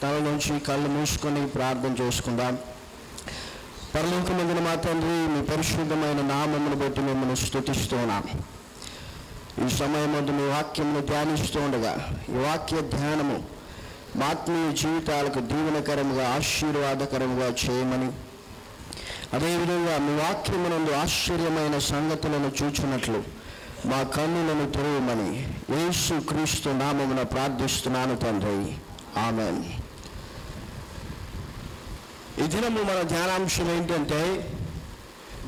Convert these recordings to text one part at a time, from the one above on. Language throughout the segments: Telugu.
తల నుంచి కళ్ళు మూసుకొని ప్రార్థన చేసుకుందాం. పరలోకమందున మా తండ్రి, మీ పరిశుద్ధమైన నామమును బట్టి మిమ్మల్ని స్తుతిస్తున్నాం. ఈ సమయమందు మీ వాక్యమును ధ్యానిస్తూ ఉండగా ఈ వాక్య ధ్యానము మా ఆత్మీయ జీవితాలకు దీవెనకరముగా ఆశీర్వాదకరముగా చేయమని, అదేవిధంగా మీ వాక్యమునందు ఆశ్చర్యమైన సంగతులను చూచున్నట్లు మా కన్నులను తెరవమని యేసు క్రీస్తు నామమున ప్రార్థిస్తున్నాను తండ్రి, ఆమేన్. ఈ దినము మన ధ్యానాంశం ఏంటంటే,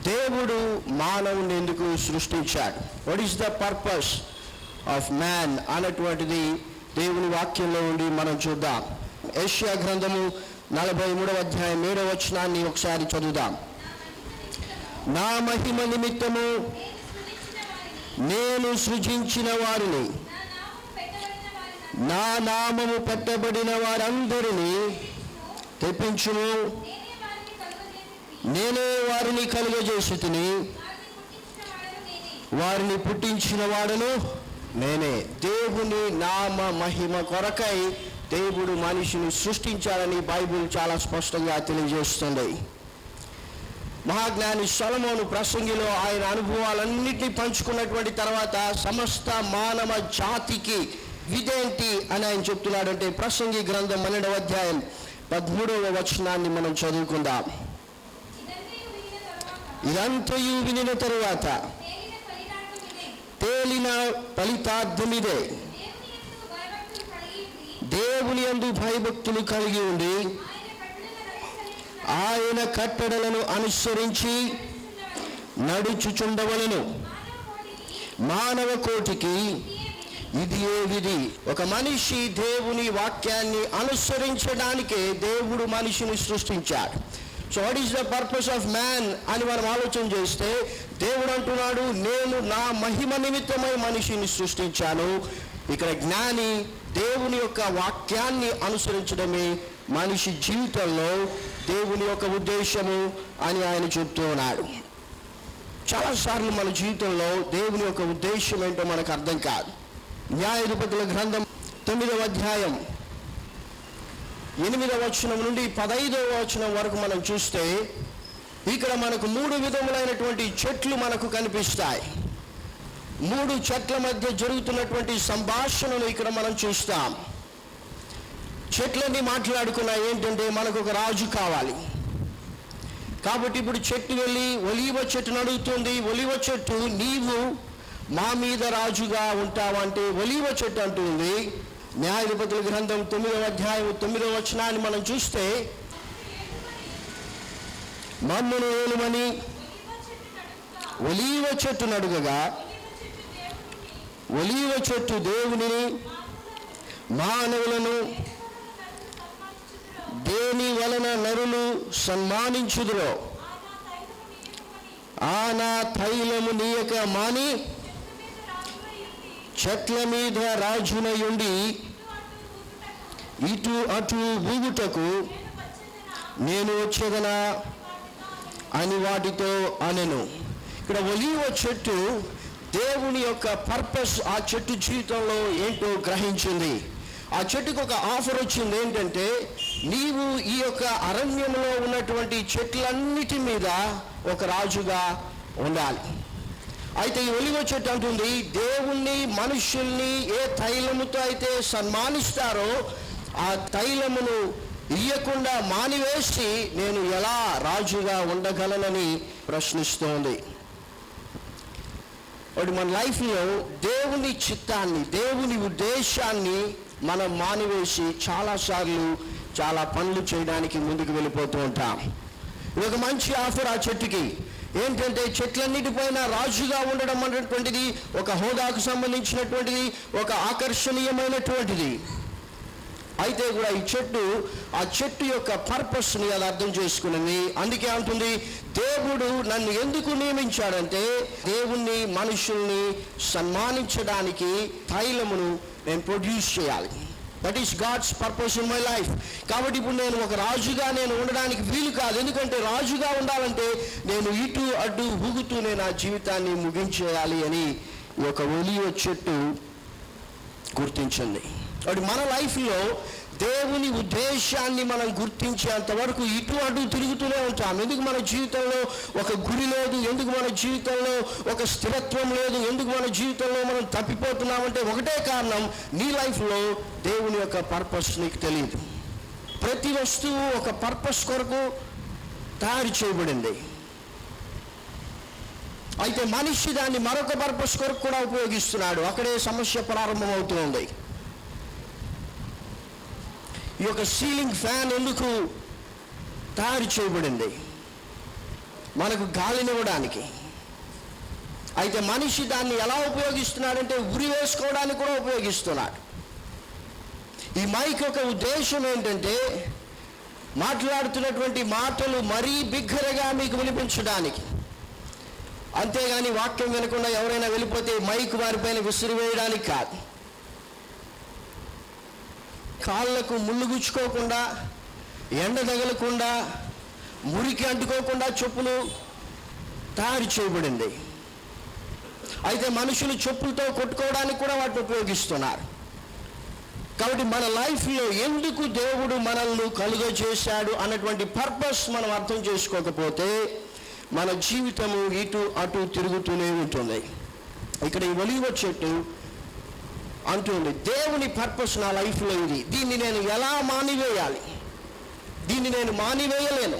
దేవుడు మానవుని ఎందుకు సృష్టించాడు, what is the purpose of man అన్నటువంటిది దేవుని వాక్యంలో ఉండి మనం చూద్దాం. యెషయా గ్రంథము 43వ అధ్యాయం 7వ వచనాన్ని ఒకసారి చదువుదాం. నా మహిమ నిమిత్తము నేను సృజించిన వారిని, నా నామము పెట్టబడిన వారందరినీ తెప్పించును, నేనే వారిని కలుగజేసితిని, వారిని పుట్టించిన వాడను నేనే. దేవుని నామ మహిమ కొరకై దేవుడు మనిషిని సృష్టించాలని బైబిల్ చాలా స్పష్టంగా తెలియజేస్తుంది. మహాజ్ఞాని సొలొమోను ప్రసంగిలో ఆయన అనుభవాలన్నిటినీ పంచుకున్నటువంటి తర్వాత సమస్త మానవ జాతికి విధేంటి అని ఆయన చెప్తున్నాడంటే, ప్రసంగి గ్రంథం 12వ అధ్యాయం 13వ వచనాన్ని మనం చదువుకుందాం. ఇదంతయు వినిన తరువాత తేలిన ఫలితార్థమిదే, దేవుని యందు భయభక్తులు కలిగి ఉండి ఆయన కట్టడలను అనుసరించి నడుచుచుండవలెను. మానవ కోటికి ఇది ఏ విధి. ఒక మనిషి దేవుని వాక్యాన్ని అనుసరించడానికే దేవుడు మనిషిని సృష్టించాడు. So what is the purpose of man అని మనం ఆలోచన చేస్తే, దేవుడు అంటున్నాడు, నేను నా మహిమ నిమిత్తమై మనిషిని సృష్టించాను. ఇక్కడ జ్ఞాని దేవుని యొక్క వాక్యాన్ని అనుసరించడమే మనిషి జీవితంలో దేవుని యొక్క ఉద్దేశము అని ఆయన చెప్తూ ఉన్నాడు. చాలాసార్లు మన జీవితంలో దేవుని యొక్క ఉద్దేశం ఏంటో మనకు అర్థం కాదు. న్యాయాధిపతుల గ్రంథం 9వ అధ్యాయం 8వ వచనం నుండి 15వ వచనం వరకు మనం చూస్తే, ఇక్కడ మనకు 3 విధములైనటువంటి చెట్లు మనకు కనిపిస్తాయి. 3 చెట్ల మధ్య జరుగుతున్నటువంటి సంభాషణను ఇక్కడ మనం చూస్తాం. చెట్లన్నీ మాట్లాడుకున్నాయి ఏంటంటే, మనకు ఒక రాజు కావాలి కాబట్టి ఇప్పుడు చెట్టు వెళ్ళి ఒలీవ చెట్టును అడుగుతుంది. ఒలీవ చెట్టు, నీవు మా మీద రాజుగా ఉంటావంటే ఒలీవ చెట్టు అంటుంది. న్యాయాధిపతుల గ్రంథం 9వ అధ్యాయం 9వ వచనాన్ని మనం చూస్తే, మమ్మును ఏలుమని ఒలీవ చెట్టును అడుగగా ఒలీవ చెట్టు దేవునిని మానవులను దేని వలన నరులు సన్మానించుదురో ఆ నా తైలము నీయక మాని చెట్ల మీద రాజునయుండి ఇటు అటు ఊగుటకు నేను వచ్చేదనా అని వాటితో అనెను. ఇక్కడ ఒలీవ చెట్టు దేవుని యొక్క పర్పస్ ఆ చెట్టు జీవితంలో ఏంటో గ్రహించింది. ఆ చెట్టుకు ఒక ఆఫర్ వచ్చింది ఏంటంటే, నీవు ఈ యొక్క అరణ్యంలో ఉన్నటువంటి చెట్లన్నిటి మీద ఒక రాజుగా ఉండాలి. అయితే ఈ ఒలీవ చెట్టు అంటుంది, దేవుణ్ణి మనుషుల్ని ఏ తైలముతో అయితే సన్మానిస్తారో ఆ తైలమును ఇయ్యకుండా మానివేసి నేను ఎలా రాజుగా ఉండగలనని ప్రశ్నిస్తోంది. వాడు మన లైఫ్లో దేవుని చిత్తాన్ని, దేవుని ఉద్దేశాన్ని మనం మానివేసి చాలాసార్లు చాలా పనులు చేయడానికి ముందుకు వెళ్ళిపోతూ ఉంటాం. ఇది ఒక మంచి ఆఫర్ ఆ చెట్టుకి. ఏంటంటే, చెట్లన్నిటిపైన రాజుగా ఉండడం అనేటువంటిది ఒక హోదాకు సంబంధించినటువంటిది, ఒక ఆకర్షణీయమైనటువంటిది. అయితే కూడా ఈ చెట్టు ఆ చెట్టు యొక్క పర్పస్ని అది అర్థం చేసుకున్నది. అందుకే అంటుంది, దేవుడు నన్ను ఎందుకు నియమించాడంటే దేవుణ్ణి మనుషుల్ని సన్మానించడానికి తైలమును నేను ప్రొడ్యూస్ చేయాలి. That is god's purpose in my life. కాబట్టి ఇప్పుడు నేను ఒక రాజుగా నేను ఉండడానికి వీలు కాదు. ఎందుకంటే రాజుగా ఉండాలంటే నేను ఇటు అడ్డు ఊగుతూ నేను ఆ జీవితాన్ని ముగించేయాలి అని ఈ యొక్క ఒలీవ చెట్టు గుర్తించింది. కాబట్టి మన లైఫ్లో దేవుని ఉద్దేశాన్ని మనం గుర్తించేంత వరకు ఇటు అటు తిరుగుతూనే ఉంటాం. ఎందుకు మన జీవితంలో ఒక గురి లేదు, ఎందుకు మన జీవితంలో ఒక స్థిరత్వం లేదు, ఎందుకు మన జీవితంలో మనం తప్పిపోతున్నామంటే ఒకటే కారణం, నీ లైఫ్లో దేవుని యొక్క పర్పస్ నీకు తెలియదు. ప్రతి వస్తువు ఒక పర్పస్ కొరకు తయారు చేయబడింది. అయితే మనిషి దాన్ని మరొక పర్పస్ కొరకు కూడా ఉపయోగిస్తున్నాడు. అక్కడే సమస్య ప్రారంభమవుతుంది. ఈ యొక్క సీలింగ్ ఫ్యాన్ ఎందుకు తయారు చేయబడింది? మనకు గాలినివ్వడానికి. అయితే మనిషి దాన్ని ఎలా ఉపయోగిస్తున్నాడంటే ఉరి వేసుకోవడానికి కూడా ఉపయోగిస్తున్నాడు. ఈ మైక్ యొక్క ఉద్దేశం ఏంటంటే మాట్లాడుతున్నటువంటి మాటలు మరీ బిగ్గరగా మీకు వినిపించడానికి, అంతేగాని వాక్యం వినకుండా ఎవరైనా వెళ్ళిపోతే మైక్ వారిపైన విసిరివేయడానికి కాదు. కాళ్ళకు ముళ్ళు గుచ్చుకోకుండా, ఎండ తగలకుండా, మురికి అంటుకోకుండా చెప్పులు తయారు చేయబడింది. అయితే మనుషులు చెప్పులతో కొట్టుకోవడానికి కూడా వాటిని ఉపయోగిస్తున్నారు. కాబట్టి మన లైఫ్లో ఎందుకు దేవుడు మనల్ని కలుగజేశాడు అన్నటువంటి పర్పస్ మనం అర్థం చేసుకోకపోతే మన జీవితము ఇటు అటు తిరుగుతూనే ఉంటుంది. ఇక్కడ ఈ ఒలీవ చెట్టు అంటుంది, దేవుని పర్పస్ నా లైఫ్లో ఇది, దీన్ని నేను ఎలా మానివేయాలి? దీన్ని నేను మానివేయలేను.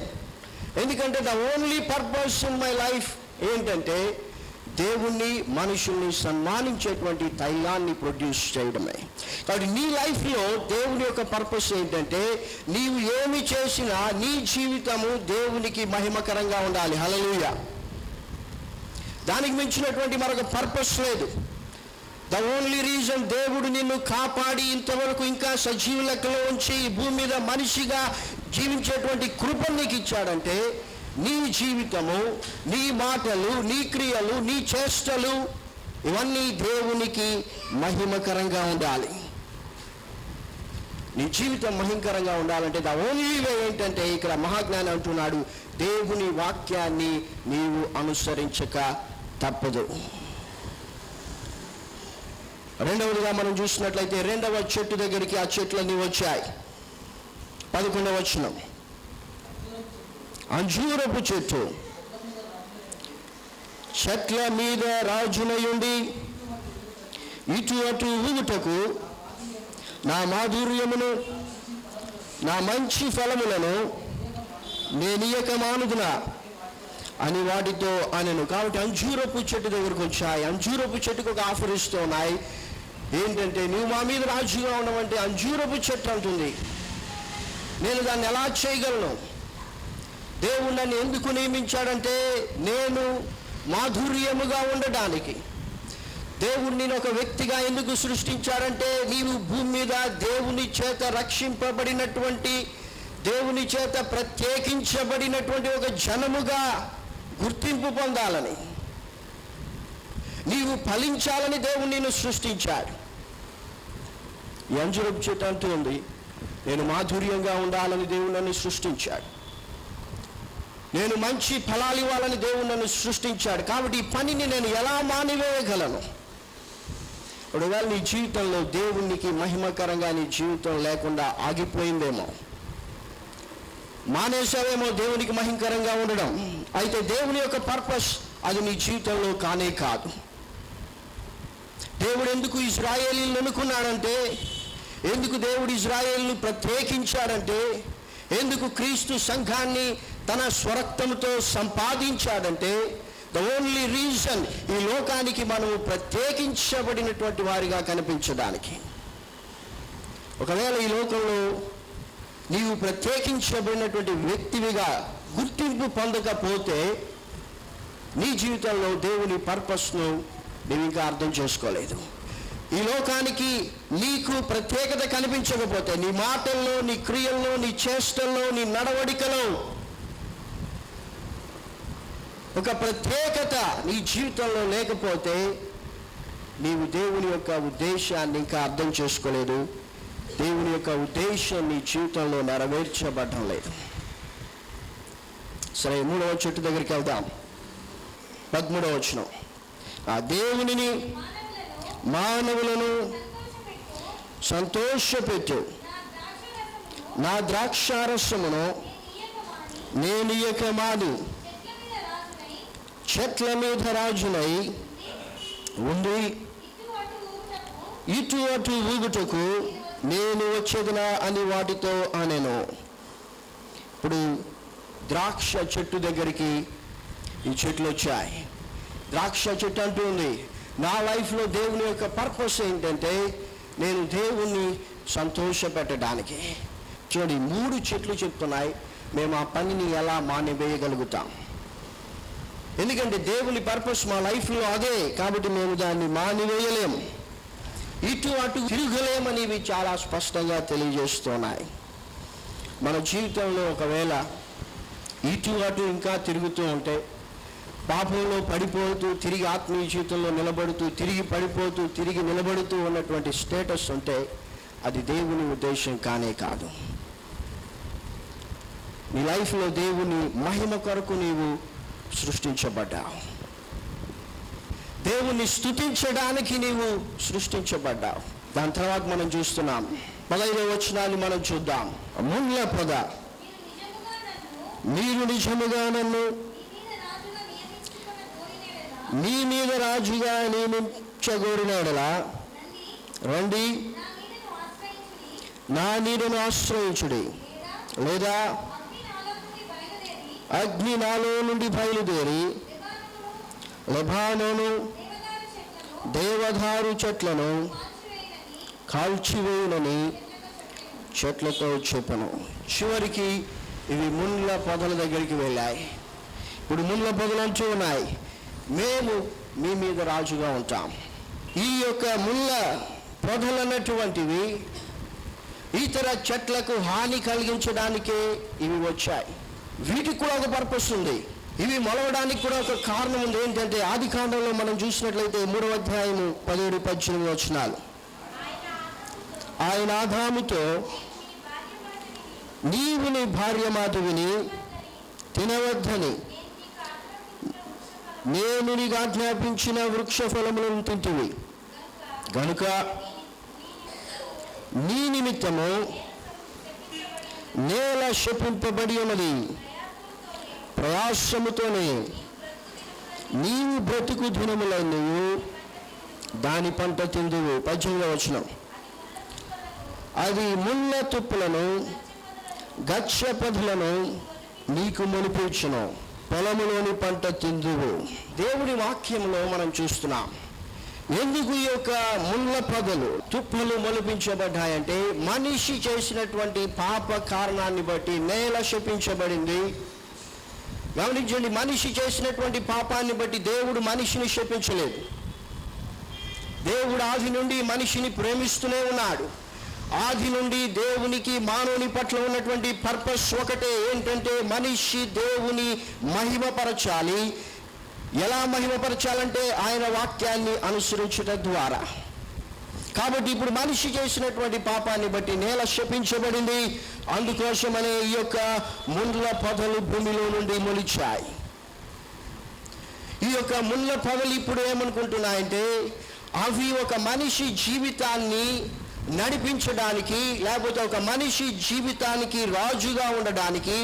ఎందుకంటే the only purpose in my life ఏంటంటే దేవుణ్ణి, మనుషుల్ని సన్మానించేటువంటి తైలాన్ని ప్రొడ్యూస్ చేయడమే. కాబట్టి నీ లైఫ్లో దేవుని యొక్క పర్పస్ ఏంటంటే నీవు ఏమి చేసినా నీ జీవితము దేవునికి మహిమకరంగా ఉండాలి. హల్లెలూయా. దానికి మించినటువంటి మరొక పర్పస్ లేదు. ద ఓన్లీ రీజన్ దేవుడు నిన్ను కాపాడి ఇంతవరకు ఇంకా సజీవ లెక్కలో ఉంచి భూమి మీద మనిషిగా జీవించేటువంటి కృపను నీకు ఇచ్చాడంటే నీ జీవితము, నీ మాటలు, నీ క్రియలు, నీ చేష్టలు ఇవన్నీ దేవునికి మహిమకరంగా ఉండాలి. నీ జీవితం మహిమకరంగా ఉండాలంటే ద ఓన్లీ వే ఏంటంటే ఇక్కడ మహాజ్ఞాని అంటున్నాడు, దేవుని వాక్యాన్ని నీవు అనుసరించక తప్పదు. రెండవదిగా మనం చూసినట్లయితే రెండవ చెట్టు దగ్గరికి ఆ చెట్లన్నీ వచ్చాయి. 11వ వచనం, అంజూరపు చెట్టు చెట్ల మీద రాజునయుండి ఇటు అటు ఊగుటకు నా మాధుర్యమును నా మంచి ఫలములను నేనియక మానుదునా అని వాటితో అనెను. కాబట్టి అంజూరపు చెట్టు దగ్గరకు వచ్చాయి. అంజూరపు చెట్టుకు ఒక ఆఫర్ ఇస్తున్నాయి. ఏంటంటే నువ్వు మా మీద రాజుగా ఉండమంటే అంజూరపు చెట్టు అంటుంది, నేను దాన్ని ఎలా చేయగలను? దేవుడు నన్ను ఎందుకు నియమించాడంటే నేను మాధుర్యముగా ఉండడానికి. దేవుడు నేను ఒక వ్యక్తిగా ఎందుకు సృష్టించాడంటే నీవు భూమి మీద దేవుని చేత రక్షింపబడినటువంటి, దేవుని చేత ప్రత్యేకించబడినటువంటి ఒక జనముగా గుర్తింపు పొందాలని, నీవు ఫలించాలని దేవుడు నిన్ను సృష్టించాడు. ఈ అంజూరపు చెట్టు అంటూ ఉంది, నేను మాధుర్యంగా ఉండాలని దేవుడు నన్ను సృష్టించాడు, నేను మంచి ఫలాలు ఇవ్వాలని దేవుడు నన్ను సృష్టించాడు. కాబట్టి ఈ పనిని నేను ఎలా మానివేయగలను? ఒకవేళ నీ జీవితంలో దేవునికి మహిమకరంగా నీ జీవితం లేకుండా ఆగిపోయిందేమో, మానేశావేమో దేవునికి మహిమకరంగా ఉండడం. అయితే దేవుని యొక్క పర్పస్ అది నీ జీవితంలో కానే కాదు. దేవుడు ఎందుకు ఇశ్రాయేలీలను ఎన్నుకున్నాడంటే, ఎందుకు దేవుడు ఇశ్రాయేలును ప్రత్యేకించాడంటే, ఎందుకు క్రీస్తు సంఘాన్ని తన స్వరక్తంతో సంపాదించాడంటే ద ఓన్లీ రీజన్ ఈ లోకానికి మనము ప్రత్యేకించబడినటువంటి వారిగా కనిపించడానికి. ఒకవేళ ఈ లోకంలో నీవు ప్రత్యేకించబడినటువంటి వ్యక్తివిగా గుర్తింపు పొందకపోతే నీ జీవితంలో దేవుని పర్పస్ను నీవు ఇంకా అర్థం చేసుకోలేదు. ఈ లోకానికి నీకు ప్రత్యేకత కనిపించకపోతే, నీ మాటల్లో, నీ క్రియల్లో, నీ చేష్టల్లో, నీ నడవడికలో ఒక ప్రత్యేకత నీ జీవితంలో లేకపోతే నీవు దేవుని యొక్క ఉద్దేశాన్ని ఇంకా అర్థం చేసుకోలేదు. దేవుని యొక్క ఉద్దేశం నీ జీవితంలో నెరవేర్చబడడం లేదు. సరే, 3వ చెట్టు దగ్గరికి వెళ్దాం. 13వ వచనం, ఆ దేవునిని మానవులను సంతోషపెట్టు నా ద్రాక్షారసమును నేను ఇయ్యక మాని చెట్ల మీద రాజునై ఉండి ఇటు అటు ఊగుటకు నేను వచ్చేదినా అని వాటితో అనెను. ఇప్పుడు ద్రాక్ష చెట్టు దగ్గరికి ఈ చెట్లు వచ్చాయి. ద్రాక్ష చెట్టు అంటుంది, నా లైఫ్లో దేవుని యొక్క పర్పస్ ఏంటంటే నేను దేవుణ్ణి సంతోషపెట్టడానికి. చూడండి, 3 చెట్లు చెప్తున్నాయి మేము ఆ పనిని ఎలా మానివేయగలుగుతాం. ఎందుకంటే దేవుని పర్పస్ మా లైఫ్లో అదే, కాబట్టి మేము దాన్ని మానివేయలేము, ఇటు అటు తిరగలేమని ఇవి చాలా స్పష్టంగా తెలియజేస్తున్నాయి. మన జీవితంలో ఒకవేళ ఇటు అటు ఇంకా తిరుగుతూ ఉంటే, పాపంలో పడిపోతూ తిరిగి ఆత్మీయ జీవితంలో నిలబడుతూ తిరిగి పడిపోతూ తిరిగి నిలబడుతూ ఉన్నటువంటి స్టేటస్ ఉంటే అది దేవుని ఉద్దేశం కానే కాదు. నీ లైఫ్లో దేవుని మహిమ కొరకు నీవు సృష్టించబడ్డావు. దేవుణ్ణి స్తుతించడానికి నీవు సృష్టించబడ్డావు. దాని తర్వాత మనం చూస్తున్నాం 15వ వచనాన్ని మనం చూద్దాం. ముండ్ల పొద, మీరు నిజముగా నన్ను మీ మీద రాజుగా నియమించగోరినాడలా రండి, నా నీడను ఆశ్రయించుడి, లేదా అగ్ని నాలో నుండి బయలుదేరి లెబానోను దేవదారు చెట్లను కాల్చివేయునని చెట్లతో చెప్పను. చివరికి ఇవి ముండ్ల పొదల దగ్గరికి వెళ్ళాయి. ఇప్పుడు ముండ్ల పొదలు అంటూ ఉన్నాయి, మేము మీ మీద రాజుగా ఉంటాం. ఈ యొక్క ముళ్ళ పొదలు అన్నటువంటివి ఇతర చెట్లకు హాని కలిగించడానికే ఇవి వచ్చాయి. వీటికి కూడా ఒక పర్పస్ ఉంది. ఇవి మొలవడానికి కూడా ఒక కారణం ఉంది. ఏంటంటే ఆదికాండంలో మనం చూసినట్లయితే 3వ అధ్యాయము 17-18 వచనాలు. ఆయన ఆదాముతో, నీవు నీ భార్య మాట విని తినవద్దని నేను నీకు ఆజ్ఞాపించిన వృక్ష ఫలములను తింటివి గనుక నీ నిమిత్తము నేల శపింపబడి ఉన్నది, ప్రయాసముతోనే నీవు బ్రతుకు దినములన్నీ దాని పంట తిందువు. 18వ వచనం, అది ముళ్ళ తుప్పులను గచ్చ పొదలను నీకు మొలిపించును, పొలములోని పంట తిందువు. దేవుడి వాక్యంలో మనం చూస్తున్నాం ఎందుకు ఈ యొక్క ముళ్ళ పొదలు తుప్పలు మొలిపించబడ్డాయంటే మనిషి చేసినటువంటి పాప కారణాన్ని బట్టి నేల శపించబడింది. గమనించండి, మనిషి చేసినటువంటి పాపాన్ని బట్టి దేవుడు మనిషిని శపించలేదు. దేవుడు ఆది నుండి మనిషిని ప్రేమిస్తూనే ఉన్నాడు. ఆది నుండి దేవునికి మానవుని పట్ల ఉన్నటువంటి పర్పస్ ఒకటే, ఏంటంటే మనిషి దేవుని మహిమపరచాలి. ఎలా మహిమపరచాలంటే ఆయన వాక్యాన్ని అనుసరించడం ద్వారా. కాబట్టి ఇప్పుడు మనిషి చేసినటువంటి పాపాన్ని బట్టి నేల శపించబడింది. అందుకోసమనే ఈ యొక్క ముండ్ల పొదలు భూమిలో నుండి మొలిచాయి. ఈ యొక్క ముండ్ల పొదలు ఇప్పుడు ఏమనుకుంటున్నాయంటే అవి ఒక మనిషి జీవితాన్ని నడిపించడానికి, లేకపోతే ఒక మనిషి జీవితానికి రాజుగా ఉండడానికి,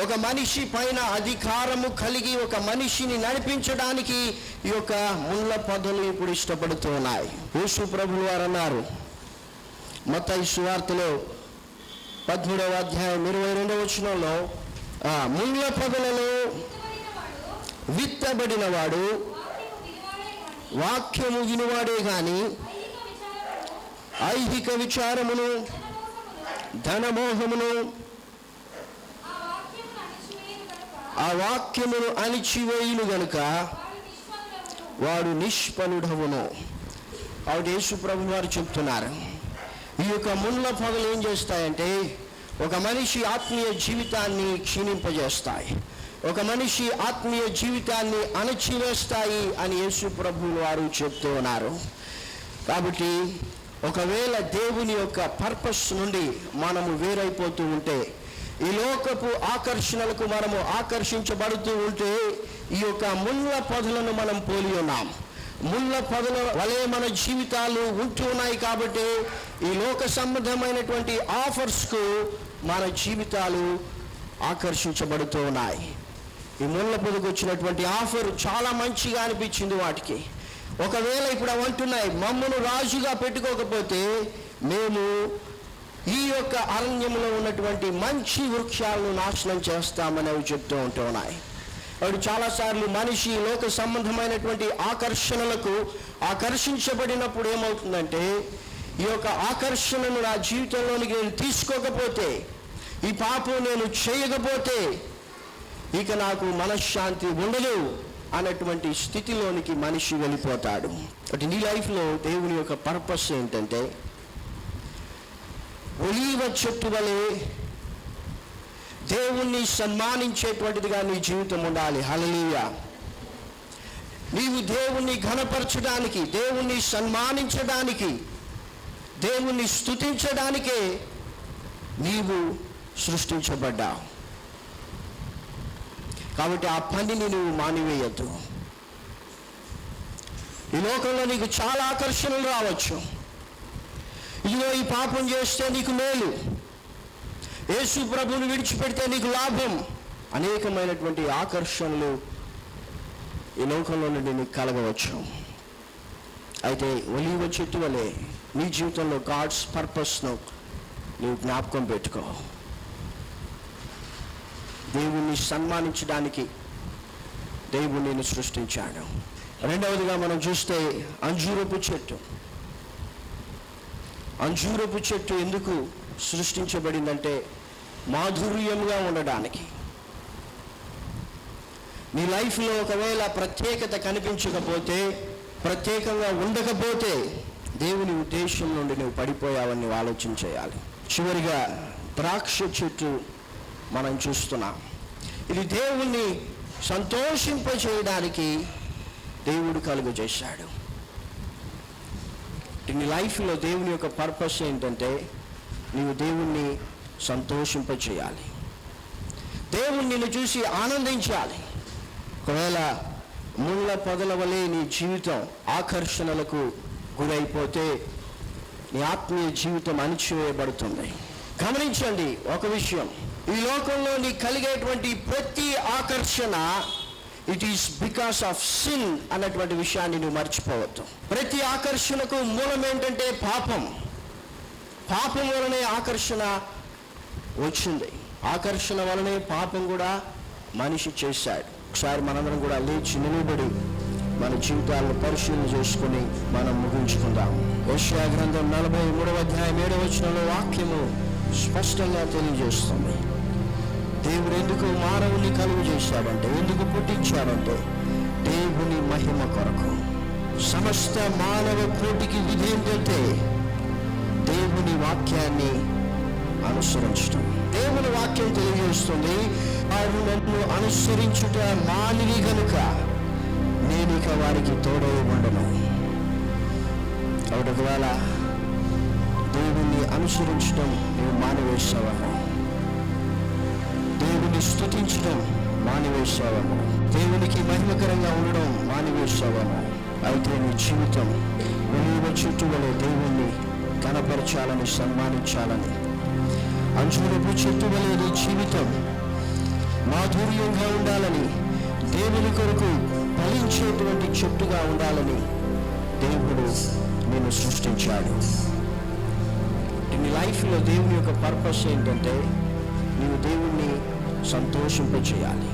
ఒక మనిషి పైన అధికారము కలిగి ఒక మనిషిని నడిపించడానికి ఈ యొక్క ముళ్ళ పొదలు ఇప్పుడు ఇష్టపడుతూ ఉన్నాయి. యేసు ప్రభువు వారు అన్నారు మత్తయి సువార్తలో 13వ అధ్యాయం 22వ వచనంలో, ముళ్ళ పొదలలో విత్తబడినవాడు వాక్యము వినువాడే గాని ఐహిక విచారమును ధనమోహమును ఆ వాక్యమును అణిచివేయును గనుక వాడు నిష్ఫలుడవును. కాబట్టి యేసు ప్రభువు వారు చెప్తున్నారు ఈ యొక్క ముళ్ళ పొదలు ఏం చేస్తాయంటే ఒక మనిషి ఆత్మీయ జీవితాన్ని క్షీణింపజేస్తాయి, ఒక మనిషి ఆత్మీయ జీవితాన్ని అణచివేస్తాయి అని యేసు ప్రభువు వారు చెప్తూ ఉన్నారు. కాబట్టి ఒకవేళ దేవుని యొక్క పర్పస్ నుండి మనము వేరైపోతూ ఉంటే, ఈ లోకపు ఆకర్షణలకు మనము ఆకర్షించబడుతూ ఉంటే ఈ యొక్క ముళ్ళ పొదలను మనం పోలి ఉన్నాం. ముళ్ళ పొదల వలె మన జీవితాలు ఉంటూ ఉన్నాయి. కాబట్టి ఈ లోక సంబంధమైనటువంటి ఆఫర్స్కు మన జీవితాలు ఆకర్షించబడుతూ ఉన్నాయి. ఈ ముళ్ళ పొదకు వచ్చినటువంటి ఆఫర్ చాలా మంచిగా అనిపించింది వాటికి. ఒకవేళ ఇప్పుడు అవి అంటున్నాయి, మమ్మను రాజుగా పెట్టుకోకపోతే మేము ఈ యొక్క అరణ్యంలో ఉన్నటువంటి మంచి వృక్షాలను నాశనం చేస్తామని అవి చెప్తూ ఉంటున్నాయి. వాడు చాలాసార్లు మనిషి లోక సంబంధమైనటువంటి ఆకర్షణలకు ఆకర్షించబడినప్పుడు ఏమవుతుందంటే, ఈ యొక్క ఆకర్షణను నా జీవితంలోనికి నేను తీసుకోకపోతే, ఈ పాపం నేను చేయకపోతే ఇక నాకు మనశ్శాంతి ఉండదు అన్నటువంటి స్థితిలోనికి మనిషి వెళ్ళిపోతాడు. బట్ నీ లైఫ్లో దేవుని యొక్క పర్పస్ ఏంటంటే, ఒలీవ చెట్టు వలె దేవుణ్ణి సన్మానించేటువంటిదిగా నీ జీవితం ఉండాలి. హల్లెలూయా. నీవు దేవుణ్ణి ఘనపరచడానికి, దేవుణ్ణి సన్మానించడానికి, దేవుణ్ణి స్తుతించడానికే నీవు సృష్టించబడ్డావు. కాబట్టి ఆ పనిని నువ్వు మానివేయద్దు. ఈ లోకంలో నీకు చాలా ఆకర్షణలు రావచ్చు. ఇదిగో ఈ పాపం చేస్తే నీకు మేలు, యేసు ప్రభువుని విడిచిపెడితే నీకు లాభం, అనేకమైనటువంటి ఆకర్షణలు ఈ లోకంలో నుండి నీకు కలగవచ్చు. అయితే ఒలీవ చెట్టు వలె నీ జీవితంలో గాడ్స్ పర్పస్ను నీవు జ్ఞాపకం పెట్టుకో. దేవుణ్ణి సన్మానించడానికి దేవుడు నిన్ను సృష్టించాడు. రెండవదిగా మనం చూస్తే అంజూరపు చెట్టు. అంజూరపు చెట్టు ఎందుకు సృష్టించబడిందంటే మాధుర్యంగా ఉండడానికి. నీ లైఫ్లో ఒకవేళ ప్రత్యేకత కనిపించకపోతే, ప్రత్యేకంగా ఉండకపోతే దేవుని ఉద్దేశం నుండి నువ్వు పడిపోయావని నువ్వు ఆలోచన చేయాలి. చివరిగా ద్రాక్ష చెట్టు మనం చూస్తున్నాం. ఇది దేవుణ్ణి సంతోషింపచేయడానికి దేవుడు కలుగు చేశాడు. నీ లైఫ్లో దేవుని యొక్క పర్పస్ ఏంటంటే, నీవు దేవుణ్ణి సంతోషింపచేయాలి, దేవుణ్ణి నిన్ను చూసి ఆనందించాలి. ఒకవేళ ముళ్ళ పొదల వలె నీ జీవితం ఆకర్షణలకు గురైపోతే నీ ఆత్మీయ జీవితం అణిచివేయబడుతుంది. గమనించండి ఒక విషయం, ఈ లోకంలో నీకు కలిగేటువంటి ప్రతి ఆకర్షణ it is because of sin అన్నటువంటి విషయాన్ని నువ్వు మర్చిపోవద్దు. ప్రతి ఆకర్షణకు మూలం ఏంటంటే పాపం. పాపం వలనే ఆకర్షణ వచ్చింది. ఆకర్షణ వలనే పాపం కూడా మనిషి చేశాడు. ఒకసారి మనందరం కూడా లేచి నిలబడి మన జీవితాలను పరిశీలన చేసుకుని మనం ముగించుకుందాం. యెషయా గ్రంథం 43వ అధ్యాయం 7వ వచనంలో వాక్యము స్పష్టంగా తెలియజేస్తుంది. దేవుడు ఎందుకు మానవుని కలుగు చేశాడంటే, ఎందుకు పుట్టించాడంటే దేవుని మహిమ కొరకు. సమస్త మానవ కోటికి విధి ఏంటంటే దేవుని వాక్యాన్ని అనుసరించడం. దేవుని వాక్యం తెలియజేస్తుంది, వారు నన్ను అనుసరించుట మానివి గనుక నేను ఇక వారికి తోడై ఉండను. కాబట్టి ఒకవేళ దేవుణ్ణి అనుసరించడం నువ్వు మానివేశావను, దేవుని స్తుతించడం మానివేశావను, దేవునికి మహిమకరంగా ఉండడం మానివేశావను, అయితే నీ జీవితం ఒలీవ చెట్టు వలె దేవుణ్ణి కనపరచాలని, సన్మానించాలని, అంజూరపు చెట్టు వలె నీ జీవితం మాధుర్యంగా ఉండాలని, దేవుని కొరకు ఫలించేటువంటి చెట్టుగా ఉండాలని దేవుడు నిన్ను సృష్టించాడు. నీ లైఫ్లో దేవుని యొక్క పర్పస్ ఏంటంటే నీవు దేవుణ్ణి సంతోషింపచేయాలి.